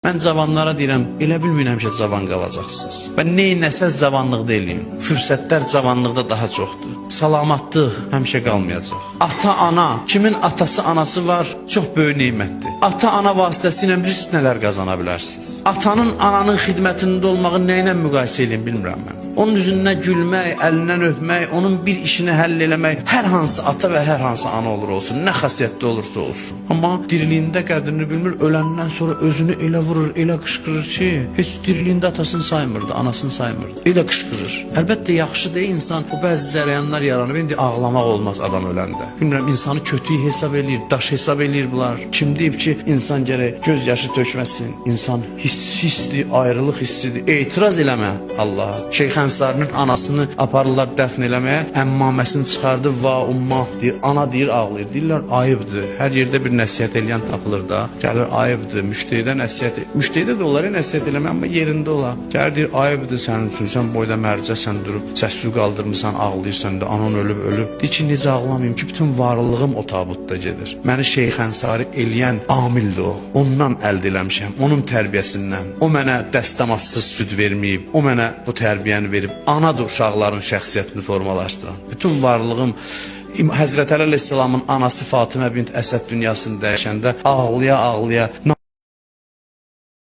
Mən cavanlara deyirəm, elə bilməyin həmişə cavan qalacaqsınız. Və neynəsəz cavanlıqda eləyin. Fürsətlər cavanlıqda daha çoxdur. Salamatlıq həmişə qalmayacaq. Ata-ana, kimin atası, anası var, çox böyük neymətdir. Ata-ana vasitəsilə bilirsiniz nələr qazana bilərsiniz. Atanın, ananın xidmətində olmağı nə ilə müqayisə edin bilmirəm mən. Onun üzündən gülmək, əlindən öpmək, onun bir işini həll eləmək, hər hansı ata və hər hansı ana olur olsun, nə xasiyyətli olursa olsun. Amma diriliyində qədrini bilmir, öləndən sonra özünü elə vurur, elə qışqırır ki, heç diriliyində atasını saymırdı, anasını saymırdı. Elə qışqırır. Əlbəttə yaxşı deyil insan, o bəzi cərəyanlar yaranır, indi ağlamaq olmaz adam öləndə. Bilmirəm, insanı kötü hesab eləyir, daş hesab eləyir bunlar. Kim deyib ki, insan gərək göz yaşı tökməsin, insan hissdir, ayrılıq hissidir. Etiraz eləmə Allaha. Şeyx Ənsarinin anasını aparırlar dəfn eləməyə, əmmaməsini çıxardı, va ummah deyir, ana deyir, ağlayır. Deyirlər, ayıbdır, hər yerdə bir nəsiyyət eləyən tapılır da, gəlir ayıbdır, müştəhidə nəsiyyət, müştəhidə də onlara nəsiyyət eləmə, amma yerində ola. Gəlir deyir, ayıbdır sənin üçün, sən boyda mərcəsən durub, səs-suyu qaldırmısan, ağlayırsan da, anan ölüb. Deyir ki, necə ağlamayım ki, bütün varlığım o tabutda gedir. Məni Şeyx Ənsari eləyən amildir o, ondan əldə eləmişəm, onun tərbiyəsindən. O mənə dəstəmazsız süd verməyib, o mənə bu tərbiyəni verib, anadır uşaqların şəxsiyyətini formalaşdıran. Bütün varlığım Həzrət Əli əleyhissalamın anası Fatimə bint Əsəd dünyasını dəyişəndə ağlaya-ağlaya